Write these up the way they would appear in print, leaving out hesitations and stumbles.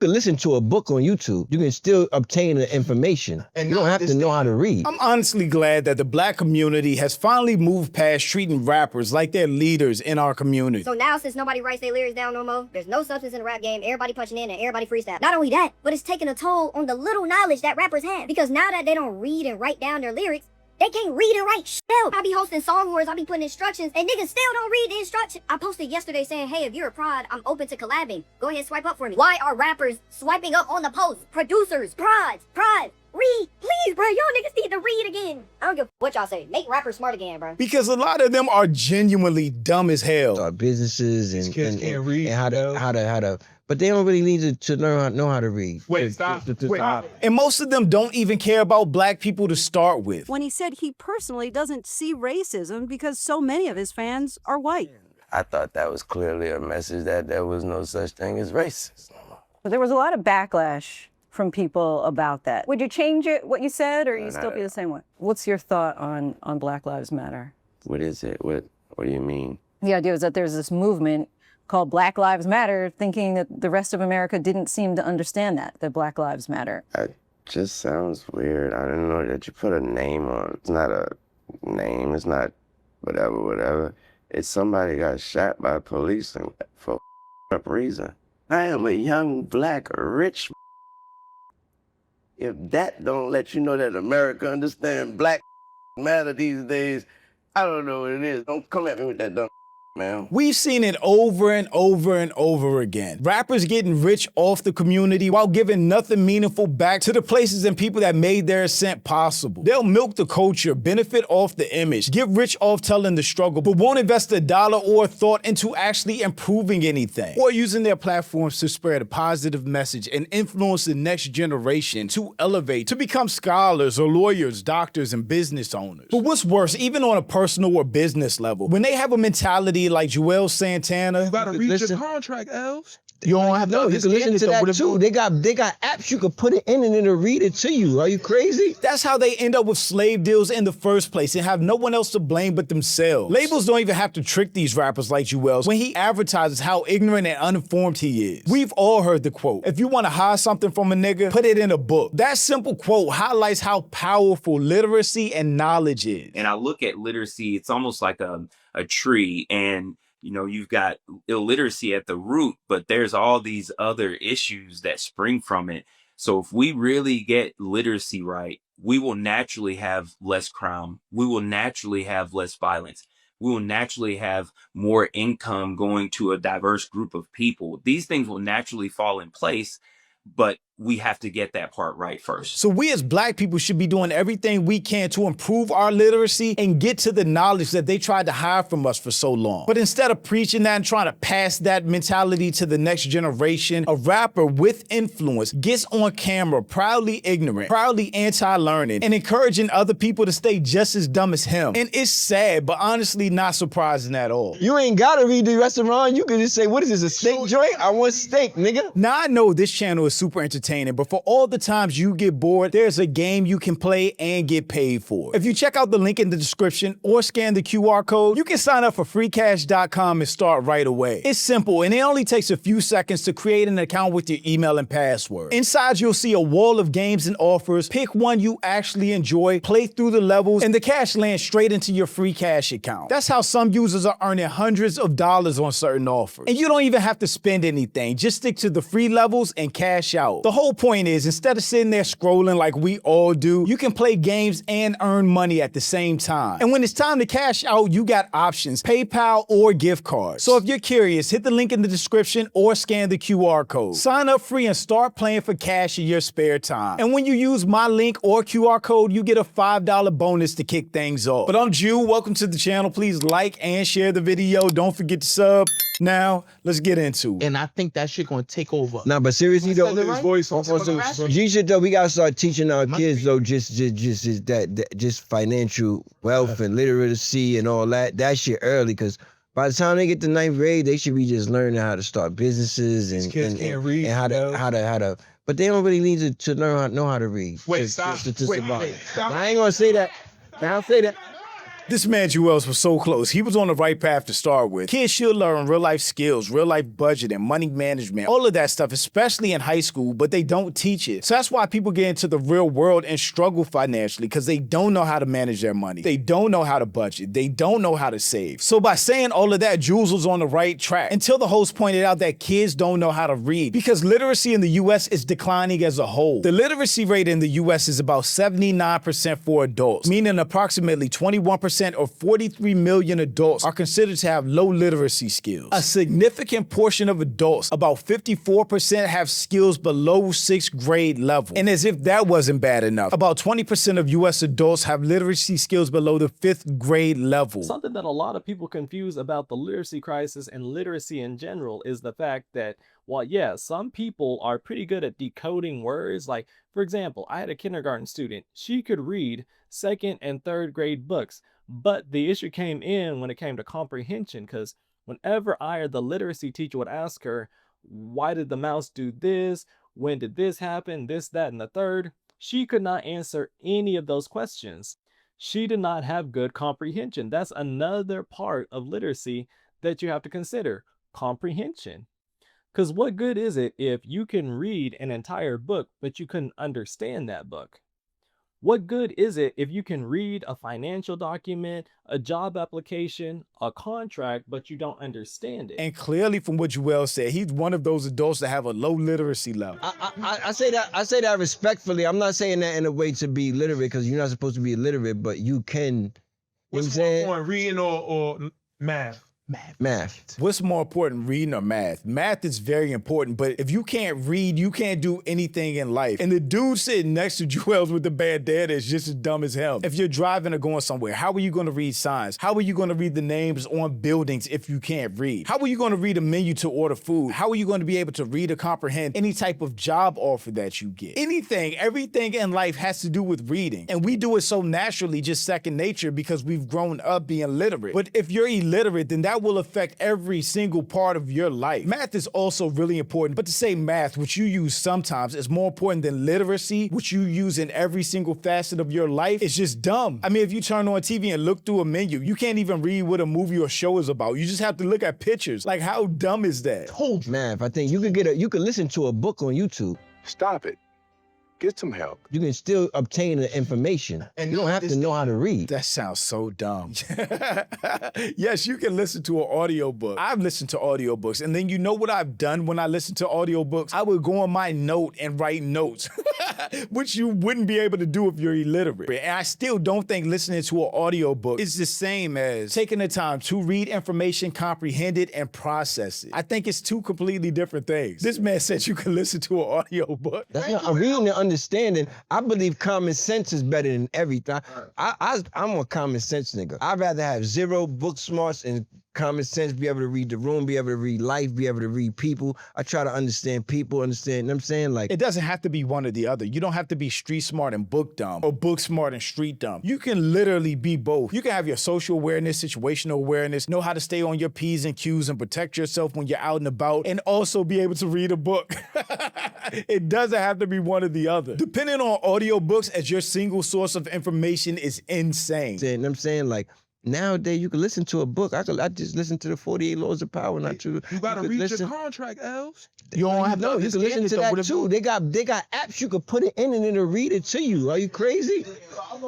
can listen to a book on YouTube. You can still obtain the information. And you don't have to know how to read. I'm honestly glad that the black community has finally moved past treating rappers like they're leaders in our community. So now, since nobody writes their lyrics down no more, there's no substance in the rap game, everybody punching in and everybody freestyle. Not only that, but it's taking a toll on the little knowledge that rappers have. Because now that they don't read and write down their lyrics, they can't read and write shit. I be hosting song wars, I be putting instructions, and niggas still don't read the instructions. I posted yesterday saying, hey, if you're a prod, I'm open to collabing. Go ahead and swipe up for me. Why are rappers swiping up on the post? Producers, prods, read. Please, bro, y'all niggas need to read again. I don't give what y'all say. Make rappers smart again, bro. Because a lot of them are genuinely dumb as hell. Start businesses and can't read, how to, but they don't really need to know how to read. Wait, stop. And most of them don't even care about black people to start with. When he said he personally doesn't see racism because so many of his fans are white. I thought that was clearly a message that there was no such thing as racism. But there was a lot of backlash from people about that. Would you change it, what you said, or you still be the same way? What's your thought on Black Lives Matter? What is it? What do you mean? The idea is that there's this movement called Black Lives Matter, thinking that the rest of America didn't seem to understand that Black Lives Matter. It just sounds weird. I didn't know that you put a name on it. It's not a name. It's not whatever. It's somebody got shot by police and for up reason. I am a young, black, rich. If that don't let you know that America understands Black matter these days, I don't know what it is. Don't come at me with that dumb. Man. We've seen it over and over and over again. Rappers getting rich off the community while giving nothing meaningful back to the places and people that made their ascent possible. They'll milk the culture, benefit off the image, get rich off telling the struggle, but won't invest a dollar or a thought into actually improving anything, or using their platforms to spread a positive message and influence the next generation to elevate, to become scholars or lawyers, doctors, and business owners. But what's worse, even on a personal or business level, when they have a mentality like Juelz Santana. You gotta read your contract, Elves. You don't have to. You can listen to that too. They got apps you can put it in and it'll read it to you. Are you crazy? That's how they end up with slave deals in the first place and have no one else to blame but themselves. Labels don't even have to trick these rappers like Juelz when he advertises how ignorant and uninformed he is. We've all heard the quote, if you want to hide something from a nigga, put it in a book. That simple quote highlights how powerful literacy and knowledge is. And I look at literacy, it's almost like a tree, and you know, you've got illiteracy at the root, but there's all these other issues that spring from it. So if we really get literacy right, we will naturally have less crime. We will naturally have less violence. We will naturally have more income going to a diverse group of people. These things will naturally fall in place, but we have to get that part right first. So we as black people should be doing everything we can to improve our literacy and get to the knowledge that they tried to hide from us for so long. But instead of preaching that and trying to pass that mentality to the next generation, a rapper with influence gets on camera proudly ignorant, proudly anti-learning, and encouraging other people to stay just as dumb as him. And it's sad, but honestly not surprising at all. You ain't gotta read the restaurant. You can just say, what is this, a steak joint? I want steak, nigga. Now I know this channel is super entertaining, but for all the times you get bored, there's a game you can play and get paid for. If you check out the link in the description or scan the QR code, you can sign up for freecash.com and start right away. It's simple, and it only takes a few seconds to create an account with your email and password. Inside, you'll see a wall of games and offers. Pick one you actually enjoy, play through the levels, and the cash lands straight into your free cash account. That's how some users are earning hundreds of dollars on certain offers. And you don't even have to spend anything. Just stick to the free levels and cash out. The whole point is, instead of sitting there scrolling like we all do, you can play games and earn money at the same time. And when it's time to cash out, you got options, PayPal or gift cards. So if you're curious, hit the link in the description or scan the QR code. Sign up free and start playing for cash in your spare time. And when you use my link or QR code, you get a $5 bonus to kick things off. But I'm Ju, welcome to the channel. Please like and share the video. Don't forget to sub. Now, let's get into it. And I think that shit gonna take over. Nah, but seriously though, His voice on G shit though, we gotta start teaching our kids though, just financial wealth and literacy and all that. That shit early, cause by the time they get to 9th grade, they should be just learning how to start businesses and how to. But they don't really need to know how to read. Wait, stop. I ain't gonna say that. I'll say that. This man Juelz was so close. He was on the right path to start with. Kids should learn real life skills, real life budgeting, money management, all of that stuff, especially in high school, but they don't teach it. So that's why people get into the real world and struggle financially, because they don't know how to manage their money. They don't know how to budget. They don't know how to save. So by saying all of that, Juelz was on the right track until the host pointed out that kids don't know how to read, because literacy in the US is declining as a whole. The literacy rate in the US is about 79% for adults, meaning approximately 21% or 43 million adults are considered to have low literacy skills. A significant portion of adults, about 54%, have skills below 6th grade level. And as if that wasn't bad enough, about 20% of US adults have literacy skills below the 5th grade level. Something that a lot of people confuse about the literacy crisis and literacy in general is the fact that, well, yeah, some people are pretty good at decoding words. Like, for example, I had a kindergarten student. She could read 2nd and 3rd grade books. But the issue came in when it came to comprehension, because whenever I or the literacy teacher would ask her, why did the mouse do this? When did this happen? This, that, and the third? She could not answer any of those questions. She did not have good comprehension. That's another part of literacy that you have to consider, comprehension. Because what good is it if you can read an entire book, but you couldn't understand that book? What good is it if you can read a financial document, a job application, a contract, but you don't understand it? And clearly from what Juelz said, he's one of those adults that have a low literacy level. I say that respectfully. I'm not saying that in a way to be literate, because you're not supposed to be illiterate, but you can, you know what I'm saying? Reading or math? Math. What's more important, reading or math? Math is very important, but if you can't read, you can't do anything in life. And the dude sitting next to Juelz with the bandana is just as dumb as hell. If you're driving or going somewhere, how are you going to read signs? How are you going to read the names on buildings if you can't read? How are you going to read a menu to order food? How are you going to be able to read or comprehend any type of job offer that you get? Anything, everything in life has to do with reading. And we do it so naturally, just second nature, because we've grown up being literate. But if you're illiterate, then that will affect every single part of your life. Math is also really important, but to say math, which you use sometimes, is more important than literacy, which you use in every single facet of your life, is just dumb. I mean, if you turn on TV and look through a menu, you can't even read what a movie or show is about. You just have to look at pictures. Like, how dumb is that? Math. I think you could listen to a book on YouTube. Stop it. Get some help. You can still obtain the information. And you don't have to know how to read. That sounds so dumb. Yes, you can listen to an audiobook. I've listened to audiobooks, and then you know what I've done when I listen to audiobooks? I would go on my note and write notes, which you wouldn't be able to do if you're illiterate. And I still don't think listening to an audiobook is the same as taking the time to read information, comprehend it, and process it. I think it's two completely different things. This man said you can listen to an audiobook. That's not reading and understanding. I believe common sense is better than everything. I'm a common sense nigga. I'd rather have 0 book smarts and common sense, be able to read the room, be able to read life, be able to read people. I try to understand people, understand, you know what I'm saying? Like, it doesn't have to be one or the other. You don't have to be street smart and book dumb, or book smart and street dumb. You can literally be both. You can have your social awareness, situational awareness, know how to stay on your P's and Q's and protect yourself when you're out and about, and also be able to read a book. It doesn't have to be one or the other. Depending on audiobooks as your single source of information is insane. You know what I'm saying? Like, nowadays, you can listen to a book. I just listen to the 48 Laws of Power, not to. You gotta read your contract, Elves. You don't have to. You can listen to that too. They got apps you can put it in and it'll read it to you. Are you crazy?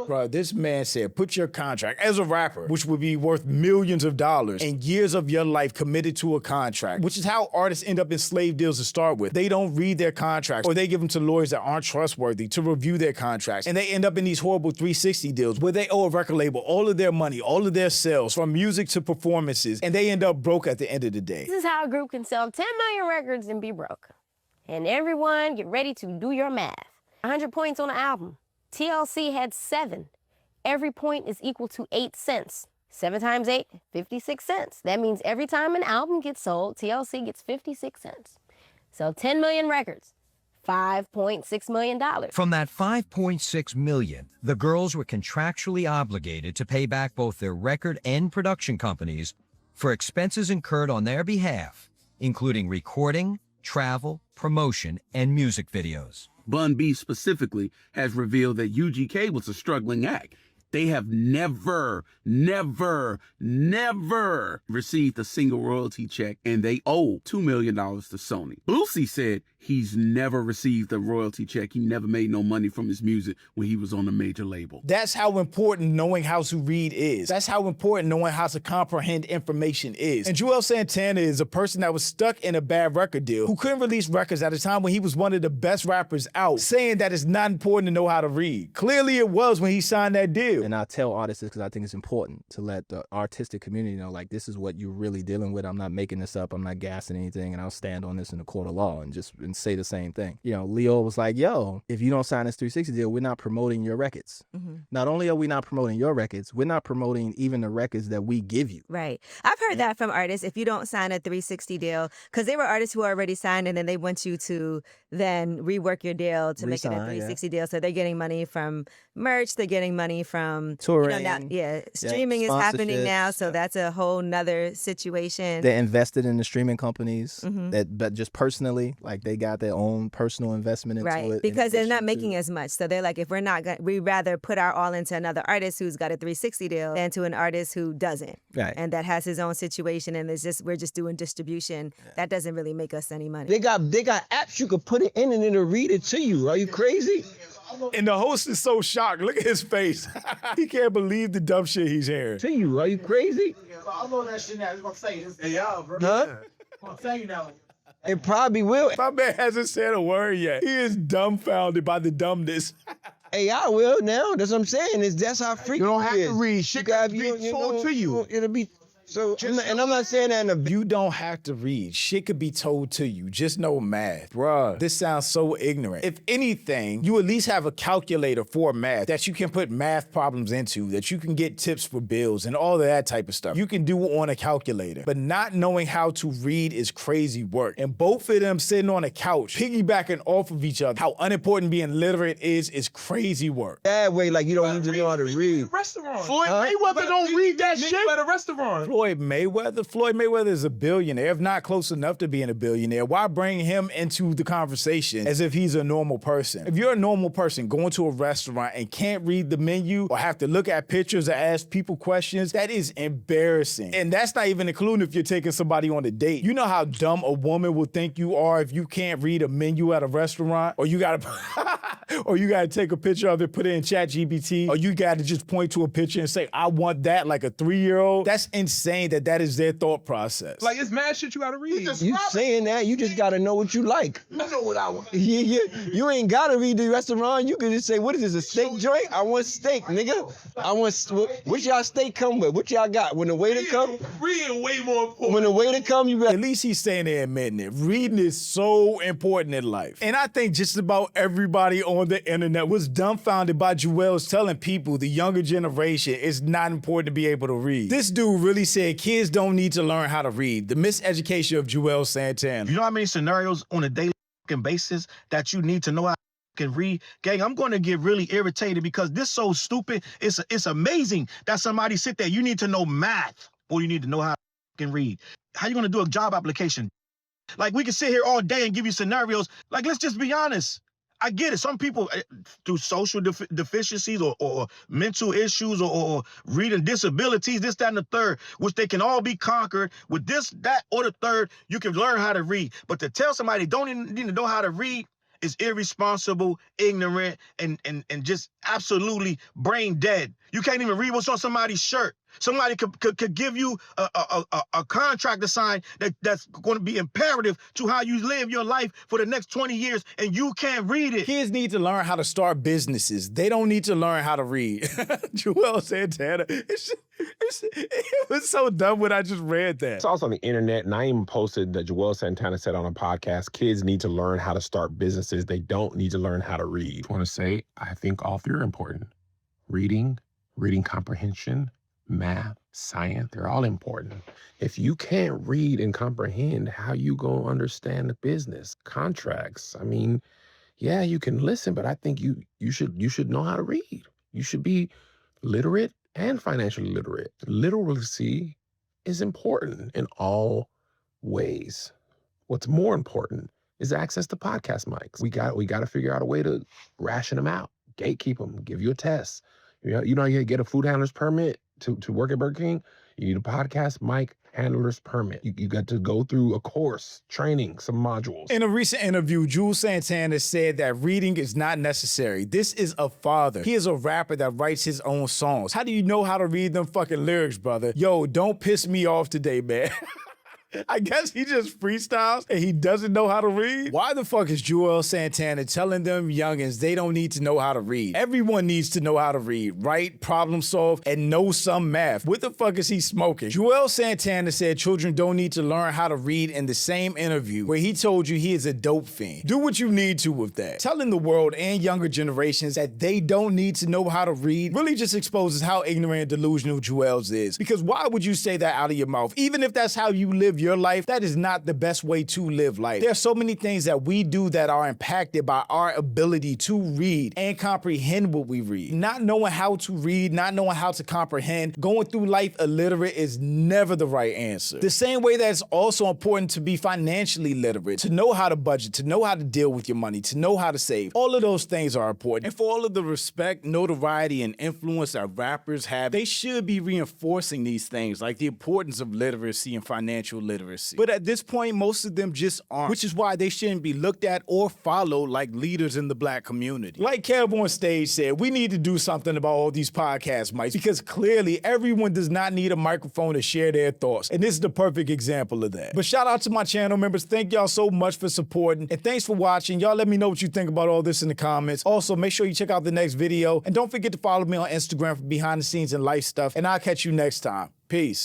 Bro, this man said, put your contract as a rapper, which would be worth millions of dollars, and years of your life committed to a contract, which is how artists end up in slave deals to start with. They don't read their contracts, or they give them to lawyers that aren't trustworthy to review their contracts, and they end up in these horrible 360 deals where they owe a record label all of their money, all of their sales, from music to performances, and they end up broke at the end of the day. This is how a group can sell 10 million records and be broke. And everyone, get ready to do your math. 100 points on an album. TLC had 7. Every point is equal to 8 cents. 7 times 8, 56 cents. That means every time an album gets sold, TLC gets 56 cents. Sell 10 million records, $5.6 million. From that $5.6 million, the girls were contractually obligated to pay back both their record and production companies for expenses incurred on their behalf, including recording, travel, promotion, and music videos. Bun B specifically has revealed that UGK was a struggling act. They have never received a single royalty check, and they owe $2 million to Sony. Boosie said he's never received a royalty check. He never made no money from his music when he was on a major label. That's how important knowing how to read is. That's how important knowing how to comprehend information is. And Juelz Santana is a person that was stuck in a bad record deal, who couldn't release records at a time when he was one of the best rappers out, saying that it's not important to know how to read. Clearly it was when he signed that deal. And I tell artists because I think it's important to let the artistic community know, like, this is what you're really dealing with. I'm not making this up. I'm not gassing anything. And I'll stand on this in the court of law and say the same thing. You know, Leo was like, yo, if you don't sign this 360 deal, we're not promoting your records. Not only are we not promoting your records, we're not promoting even the records that we give you. Right. I've heard that from artists. If you don't sign a 360 deal, because there were artists who already signed and then they want you to then rework your deal to make it a 360 deal. So they're getting money from merch, they're getting money from touring. Streaming is happening now, so that's a whole nother situation. They're invested in the streaming companies, but just personally, like they got their own personal investment into it. Right, because they're not making as much. So they're like, if we're not, we'd rather put our all into another artist who's got a 360 deal than to an artist who doesn't. Right. And that has his own situation, and we're just doing distribution. That doesn't really make us any money. They got apps you could put it in and it'll read it to you. Are you crazy? And the host is so shocked. Look at his face. He can't believe the dumb shit he's hearing. To you, are you crazy? I know that shit now. It's gonna say this. Hey, y'all, bro. Huh? I'm saying now. It probably will. My man hasn't said a word yet. He is dumbfounded by the dumbness. Hey, I will now. That's what I'm saying. That's how freaky You don't have it is. to read. Shit got to be told to you. It'll be so. And I'm not saying that in a. You don't have to read. Shit could be told to you. Just know math. Bruh, this sounds so ignorant. If anything, you at least have a calculator for math that you can put math problems into, that you can get tips for bills and all of that type of stuff. You can do on a calculator. But not knowing how to read is crazy work. And both of them sitting on a couch, piggybacking off of each other, how unimportant being literate is crazy work. That way, like you don't need to know how to read. Restaurant. Floyd Mayweather don't read that shit. At a restaurant. Floyd Mayweather is a billionaire, if not close enough to being a billionaire. Why bring him into the conversation as if he's a normal person? If you're a normal person going to a restaurant and can't read the menu or have to look at pictures or ask people questions, that is embarrassing. And that's not even including if you're taking somebody on a date. You know how dumb a woman will think you are if you can't read a menu at a restaurant, or you gotta take a picture of it, put it in ChatGPT, or you gotta just point to a picture and say, I want that, like a 3-year-old. That's insane that is their thought process. Like, it's mad shit you gotta read. You saying that, you just gotta know what you like. I know what I want. You ain't gotta read the restaurant. You can just say, what is this, a steak joint? I want steak, nigga. What y'all steak come with? What y'all got? When the waiter come? Reading way more important. When the waiter come, you better. At least he's saying there admitting it. Reading is so important in life. And I think just about everybody on the internet was dumbfounded by Juelz telling people, the younger generation, it's not important to be able to read. This dude really said kids don't need to learn how to read. The miseducation of Juelz Santana. You know how many scenarios on a daily basis that you need to know how to read? Gang, I'm going to get really irritated because this is so stupid. It's amazing that somebody sit there. You need to know math, or you need to know how to read. How you going to do a job application? Like, we can sit here all day and give you scenarios. Like, let's just be honest. I get it. Some people, through social deficiencies or mental issues or reading disabilities, this, that, and the third, which they can all be conquered with this, that, or the third, you can learn how to read. But to tell somebody they don't even need to know how to read is irresponsible, ignorant, and just absolutely brain dead. You can't even read what's on somebody's shirt. Somebody could give you a contract to sign that's going to be imperative to how you live your life for the next 20 years, and you can't read it. Kids need to learn how to start businesses. They don't need to learn how to read. Juelz Santana, it was so dumb when I just read that. It's also on the internet, and I even posted that Juelz Santana said on a podcast, kids need to learn how to start businesses. They don't need to learn how to read. I want to say, I think all three are important. Reading comprehension, math, science, they're all important. If you can't read and comprehend, how you gonna understand the business, contracts? I mean, yeah, you can listen, but I think you should know how to read. You should be literate and financially literate. Literacy is important in all ways. What's more important is access to podcast mics. We got to figure out a way to ration them out, gatekeep them, give you a test. Yeah, you know, you get a food handler's permit to work at Burger King. You need a podcast mic handler's permit. You got to go through a course, training, some modules. In a recent interview, Juelz Santana said that reading is not necessary. This is a father. He is a rapper that writes his own songs. How do you know how to read them fucking lyrics, brother? Yo, don't piss me off today, man. I guess he just freestyles and he doesn't know how to read. Why the fuck is Juelz Santana telling them youngins they don't need to know how to read? Everyone needs to know how to read, write, problem solve, and know some math. What the fuck is he smoking? Juelz Santana said children don't need to learn how to read in the same interview where he told you he is a dope fiend. Do what you need to with that. Telling the world and younger generations that they don't need to know how to read really just exposes how ignorant and delusional Juelz is. Because why would you say that out of your mouth? Even if that's how you live your life, that is not the best way to live life. There are so many things that we do that are impacted by our ability to read and comprehend what we read. Not knowing how to read, not knowing how to comprehend, going through life illiterate is never the right answer. The same way that it's also important to be financially literate, to know how to budget, to know how to deal with your money, to know how to save. All of those things are important. And for all of the respect, notoriety, and influence that rappers have, they should be reinforcing these things, like the importance of literacy and financial literacy. But at this point, most of them just aren't, which is why they shouldn't be looked at or followed like leaders in the black community. Like Kev on stage said, we need to do something about all these podcast mics because clearly everyone does not need a microphone to share their thoughts. And this is the perfect example of that. But shout out to my channel members. Thank y'all so much for supporting. And thanks for watching. Y'all let me know what you think about all this in the comments. Also, make sure you check out the next video. And don't forget to follow me on Instagram for behind the scenes and life stuff. And I'll catch you next time. Peace.